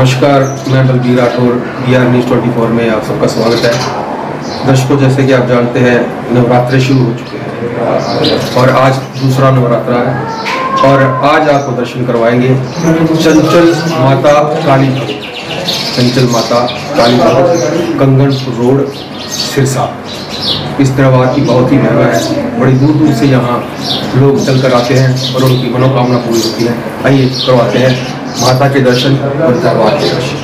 नमस्कार, मैं Balbir Rathore BR News 24 में आप सबका स्वागत है। दर्शकों, जैसे कि आप जानते हैं, नवरात्रे शुरू हो चुके हैं और आज दूसरा नवरात्रा है और आज आपको दर्शन करवाएंगे चंचल माता काली भवन, चंचल माता काली भवन, कंगनपुर रोड, सिरसा। इस दरबार की बहुत ही महिमा है। बड़ी दूर दूर से यहाँ लोग चल कर आते हैं और उनकी मनोकामना पूरी होती है। आइए करवाते हैं माता के दर्शन और दरबार के दर्शन।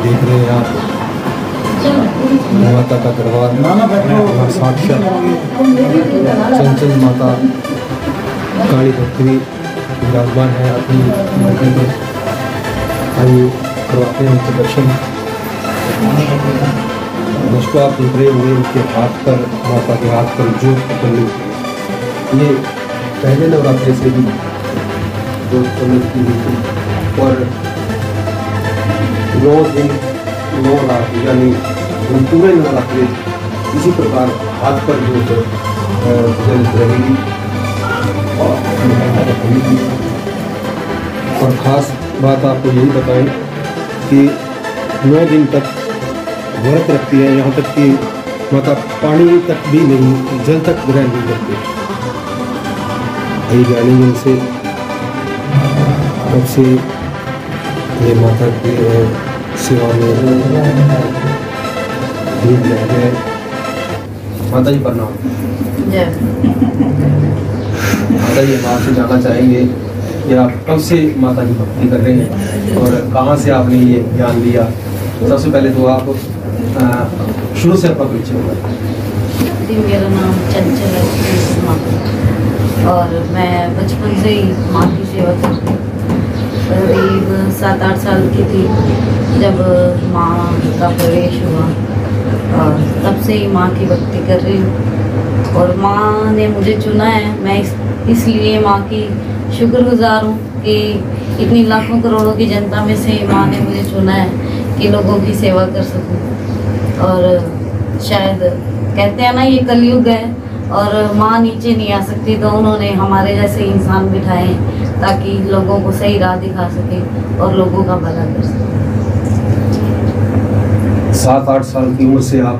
देख रहे हैं आप माता का दरबार, साक्षात चंचल माता काली भक्ति विराजमान है अपनी मूर्ति में। आइए करवाते हैं उनके दर्शन। दोस्तों, आप देख रहे होंगे उनके हाथ पर, माता के हाथ पर जोत बनी। ये पहले नवरात्रे से भी जोत बनी की हुई थी और 9 दिन 9 रात यानी पूरे नवरात्रे इसी प्रकार हाथ पर जोत जलित रहेगी। और ख़ास बात आपको यही बताएं कि 9 दिन तक व्रत रखती है, यहाँ तक कि माता पानी तक भी नहीं, जल तक ग्रहण नहीं करती। यही जानेंगे उनसे कब से ये माता की सेवा में डूब गए। माता जी प्रणाम। माता जी, हम आपसे जानना चाहेंगे कि आप कब से माता की भक्ति कर रहे हैं और कहाँ से आपने ये ज्ञान लिया। सबसे पहले तो आप शुरू से अपना परिचय होगा। मेरा नाम चंचल है और मैं बचपन से ही माँ की सेवा करती हूँ। करीब 7-8 साल की थी जब माँ का प्रवेश हुआ और तब से ही माँ की भक्ति कर रही हूँ और माँ ने मुझे चुना है। मैं इसलिए माँ की शुक्रगुजार हूँ कि इतनी लाखों करोड़ों की जनता में से माँ ने मुझे चुना है कि लोगों की सेवा कर सकूँ। और शायद कहते हैं ना, ये कलयुग है और माँ नीचे नहीं आ सकती, तो उन्होंने हमारे जैसे इंसान बिठाए ताकि लोगों को सही राह दिखा सके और लोगों का भला कर सके। 7-8 साल की उम्र से आप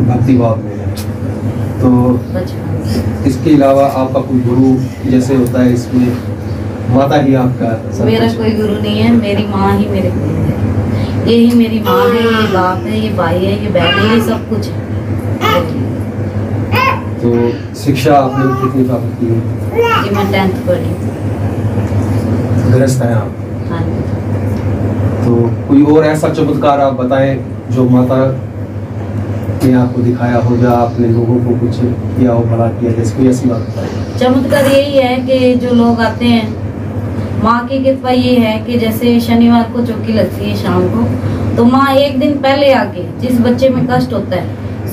भक्ति भाव में हैं, तो बचपन। इसके अलावा आपका कोई गुरु जैसे होता है, इसमें माता ही आपका? मेरा कोई गुरु नहीं है, मेरी माँ ही मेरे गुरु है। यही मेरी माँ है, ये बाप है, ये भाई है, ये बहन है, ये सब कुछ है। तो शिक्षा आपने कितनी प्राप्त की है? जी, मैं 10th पढ़ी। गृहस्थ हैं आप? हाँ जी। तो कोई और ऐसा चमत्कार आप बताएं जो माता ने आपको दिखाया हो या आपने लोगों को कुछ किया हो, भला किया, जैसे कोई ऐसी बात बताएं। चमत्कार यही है कि जो लोग आते हैं, माँ की कृपा ये है कि जैसे शनिवार को चौकी लगती है शाम को, तो माँ एक दिन पहले आके, जिस बच्चे में कष्ट होता है,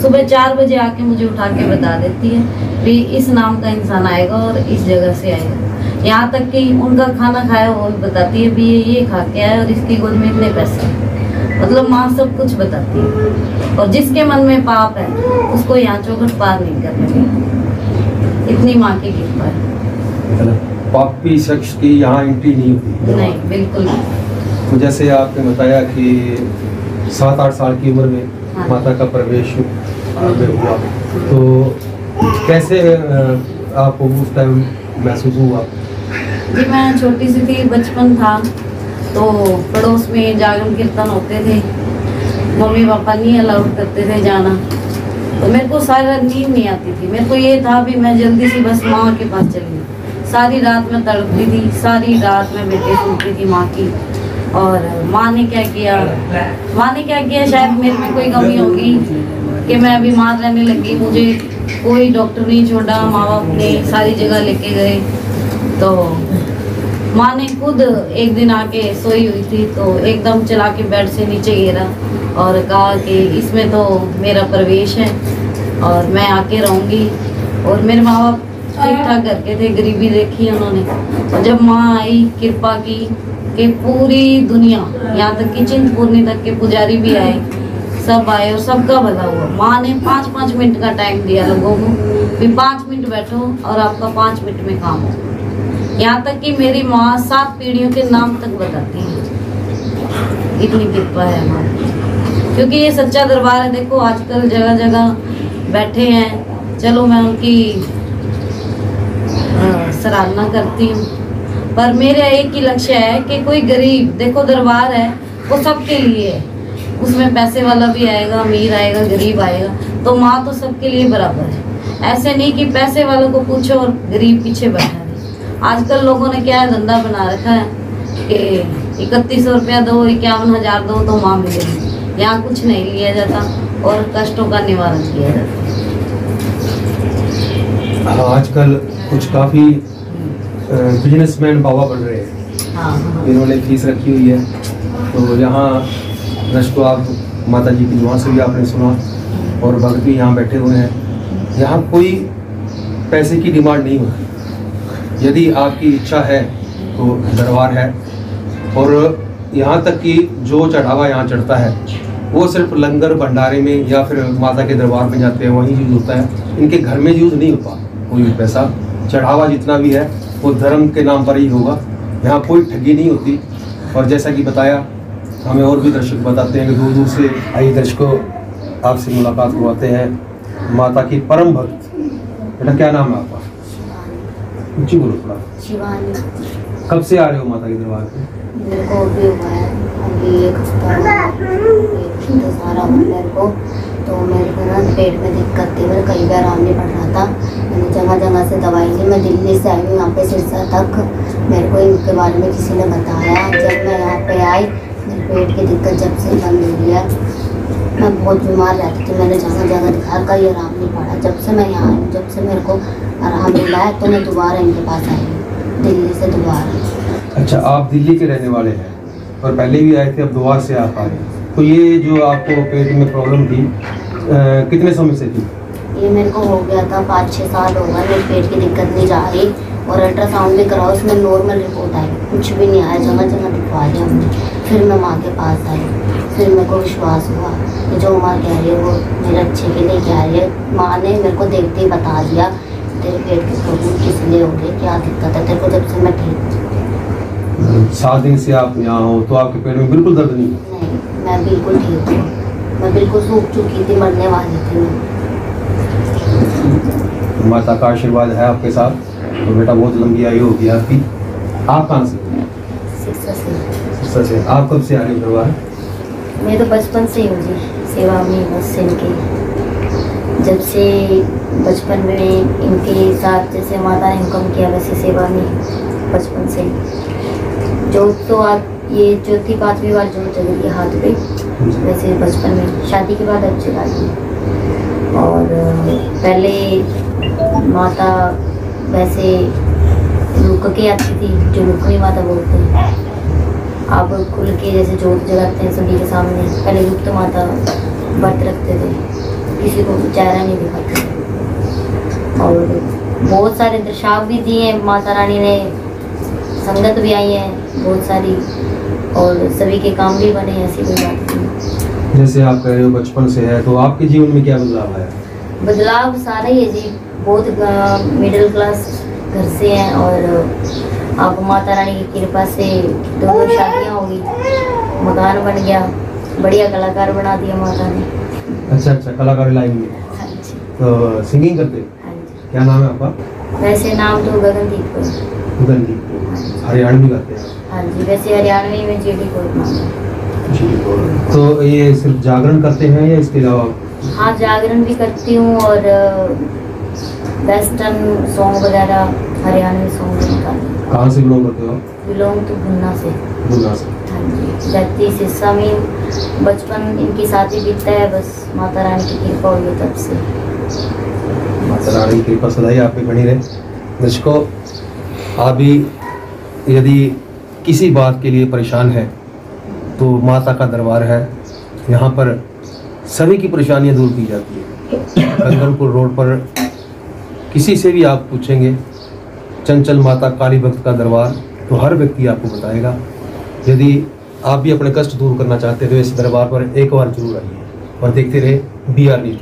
सुबह 4 बजे आके मुझे उठा के बता देती है कि इस नाम का इंसान आएगा और इस जगह से आएगा। यहाँ तक कि उनका खाना खाया वो भी बताती है, भी ये खा के आया और इसकी गोद में इतने पैसे। मतलब माँ सब कुछ बताती है और जिसके मन में पाप है उसको यहाँ चौखट पार नहीं करने। इतनी माँ की कृपा है। पापी शख्स की यहाँ एंट्री नहीं होती? नहीं, बिल्कुल नहीं। तो जैसे आपने बताया कि 7-8 साल की उम्र में माता का प्रवेश हुआ, तो कैसे आपको उस टाइम महसूस हुआ? जी, मैं छोटी सी थी, बचपन था, तो पड़ोस में जागरण कीर्तन होते थे। मम्मी पापा नहीं अलाउड करते थे जाना, तो मेरे को सारी रात नींद नहीं आती थी। मेरे को ये था भी मैं जल्दी से बस माँ के पास चली। सारी रात में तड़पती थी, सारी रात में बेटे सुनती थी माँ की। और माँ ने क्या किया, शायद मेरे में कोई कमी होगी कि मैं बीमार रहने लगी। मुझे कोई डॉक्टर नहीं छोड़ा, माँ बाप ने सारी जगह लेके गए। तो माँ ने खुद एक दिन आके सोई हुई थी तो एकदम चला के बेड से नीचे गिरा और कहा कि इसमें तो मेरा प्रवेश है और मैं आके रहूँगी। और मेरे माँ बाप ठीक ठाक करके थे, गरीबी देखी उन्होंने। और जब माँ आई, कृपा की कि पूरी दुनिया, यहाँ तक कि चिंतपूर्णी तक के पुजारी भी आए, सब आए और सबका भला हुआ। माँ ने 5-5 मिनट का टाइम दिया लोगों को भी 5 मिनट बैठो और आपका 5 मिनट में काम हो। यहाँ तक कि मेरी माँ 7 पीढ़ियों के नाम तक बताती है, इतनी कृपा है हमारी। क्योंकि ये सच्चा दरबार है। देखो आजकल जगह जगह बैठे हैं, चलो मैं उनकी सराहना करती हूँ, पर मेरा एक ही लक्ष्य है कि कोई गरीब, देखो दरबार है वो सबके लिए है, उसमें पैसे वाला भी आएगा, अमीर आएगा, गरीब आएगा, तो माँ तो सबके लिए बराबर है। ऐसे नहीं कि पैसे वालों को पूछो और गरीब पीछे बैठा है। आजकल लोगों ने क्या धंधा बना रखा है कि 3100 रुपया दो, 51,000 दो तो माँ मिलेगी। यहाँ कुछ नहीं लिया जाता और कष्टों का निवारण किया जाता। आजकल कुछ काफ़ी बिजनेसमैन बाबा बन रहे हैं। हाँ। इन्होंने फीस रखी हुई है, तो यहाँ दर्शकों आप माता जी की दुआ से भी आपने सुना और भक्त भी यहाँ बैठे हुए हैं। यहाँ कोई पैसे की डिमांड नहीं होती। यदि आपकी इच्छा है तो दरबार है, और यहाँ तक कि जो चढ़ावा यहाँ चढ़ता है वो सिर्फ लंगर भंडारे में या फिर माता के दरबार में जाते हैं वहीं यूज़ होता है। इनके घर में यूज़ नहीं होता कोई भी पैसा। चढ़ावा जितना भी है वो धर्म के नाम पर ही होगा। यहाँ कोई ठगी नहीं होती। और जैसा कि बताया, हमें और भी दर्शक बताते हैं कि दूर दूर से आइए दर्शकों, आपसे मुलाकात करवाते हैं माता की परम भक्त। बेटा क्या नाम है आपका? ऊँची बोलो थोड़ा। शिवानी। कब से आ रहे हो माता के दरबार पे? मेरे को भी हुआ है अभी 1 हफ्ता सारा मेरे को, तो मेरे को ना पेट में दिक्कत थी, मेरे कई बार आराम नहीं पड़ रहा था। मैंने जगह जगह से दवाई ली। मैं दिल्ली से आई हूँ यहाँ पे सिरसा तक। मेरे को इनके बारे में किसी ने बताया। जब मैं यहाँ पे आई, मेरे पेट की दिक्कत जब से बंद हुई है, मैं बहुत बीमार रहती थी। मैंने जगह जगह दिखाया, कहीं आराम नहीं पड़ा। जब से मैं यहाँ आई हूँ, जब से मेरे को आराम मिला है, तो मैं दोबारा इनके पास आई हूँ, दिल्ली से दोबारा। अच्छा, आप दिल्ली के रहने वाले हैं और पहले भी आए थे, अब दोबारा से आप आए। तो ये जो आपको पेट में प्रॉब्लम थी कितने समय से थी? ये मेरे को हो गया था 5-6 साल हो गए। मेरे पेट की दिक्कत नहीं जा रही और अल्ट्रासाउंड भी कराओ, उसमें नॉर्मल रिपोर्ट आई, कुछ भी नहीं आया। जगह जगह दिखवा दिया हमने। फिर मैं माँ के पास आई, फिर मेरे को विश्वास हुआ कि जो माँ कह रही है वो मेरे अच्छे के लिए कह रही है। माँ ने मेरे को देखते ही बता दिया तेरे पेट की प्रॉब्लम किस लिए हो गई, क्या दिक्कत है तेरे को। जब से मैं ठीक 7 दिन से आप यहाँ हो तो आपके पेट में बिल्कुल दर्द नहीं? नहीं, मैं बिल्कुल ठीक हूँ। मैं बिल्कुल सूख चुकी थी, मरने वाली थी मैं। माता का आशीर्वाद है आपके साथ, तो बेटा बहुत लंबी आयु होगी आपकी। आप कहाँ से? सिरसा से। आप कब से आ रहे हो दरबार? मैं तो बचपन से ही हूँ जी, सेवा में बस इनकी। जब से बचपन में इनके साथ जैसे माता ने हुक्म किया वैसे सेवा में बचपन से ही। जोत तो आज ये चौथी 5वीं बार जोत जलेगी हाथ पे, वैसे बचपन में। शादी के बाद अब जला दी। और पहले माता वैसे रुक के आती थी, जो रुकनी माता बोलते हैं। अब खुल के जैसे जोत जलाते हैं सभी के सामने। पहले गुप्त माता व्रत रखते थे, किसी को चेहरा नहीं दिखाते थे। और बहुत सारे दर्शाव भी दिए माता रानी ने, संगत भी आई है बहुत सारी, और सभी के काम भी बने। ऐसी कोई बात नहीं। जैसे आप कह रहे हो बचपन से है, तो आपके जीवन में क्या बदलाव आया? बदलाव सारा ही है जी। बहुत मिडिल क्लास घर से हैं, और आप माता रानी की कृपा से 2 शादियाँ हो गई, मकान बन गया, बढ़िया कलाकार बना दिया माता ने। अच्छा, कलाकारी लाइन में। हाँ जी। तो सिंगिंग करते? हाँ जी। क्या नाम है आपका? वैसे नाम तो गगनदीप को है। हरियाणवी गाते हैं? हाँ जी, वैसे हरियाणवी में जीडी कोड नाम है। तो ये सिर्फ जागरण करते हैं या इसके अलावा? हाँ, जागरण भी करती हूँ और वेस्टर्न सॉन्ग वगैरह, हरियाणवी सॉन्ग भी गाती हूँ। कहाँ से बिलोंग करते हो? बिलोंग तो भुन्ना से। भुन्ना से। हाँ जी, रहती सिरसा में। बचपन इनके साथ ही बीतता है, बस माता रानी की कृपा हुई तब से। माता रानी की कृपा सदा ही आप पे बनी रहे। दर्शकों, आप भी यदि किसी बात के लिए परेशान है तो माता का दरबार है। यहाँ पर सभी की परेशानियाँ दूर की जाती है। कंगनपुर रोड पर किसी से भी आप पूछेंगे चंचल माता काली भक्त का दरबार, तो हर व्यक्ति आपको बताएगा। यदि आप भी अपने कष्ट दूर करना चाहते हैं तो इस दरबार पर एक बार जरूर आइए और देखते रहे BR न्यूज़।